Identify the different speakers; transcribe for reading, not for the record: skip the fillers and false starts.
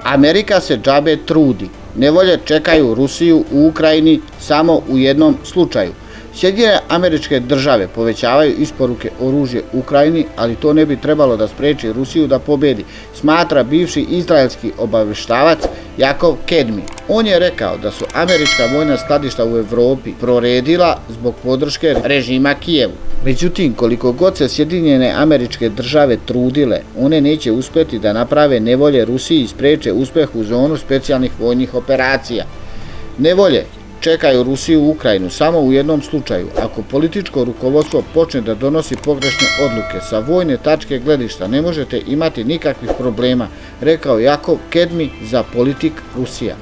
Speaker 1: Amerika se džabe trudi. Nevolje čekaju Rusiju u Ukrajini samo u jednom slučaju. Sjedinjene Američke Države povećavaju isporuke oružja Ukrajini, ali to ne bi trebalo da spreči Rusiju da pobedi, smatra bivši izraelski obavještavac Jakov Kedmi. On je rekao da su američka vojna skladišta u Evropi proredila zbog podrške režima Kijevu. Međutim, koliko god se Sjedinjene Američke Države trudile, one neće uspjeti da naprave nevolje Rusiji i spreče uspjeh u zonu specijalnih vojnih operacija. Nevolje čekaju Rusiju u Ukrajinu samo u jednom slučaju, ako političko rukovodstvo počne da donosi pogrešne odluke. Sa vojne tačke gledišta ne možete imati nikakvih problema, rekao Jakov Kedmi za Politik Rusija.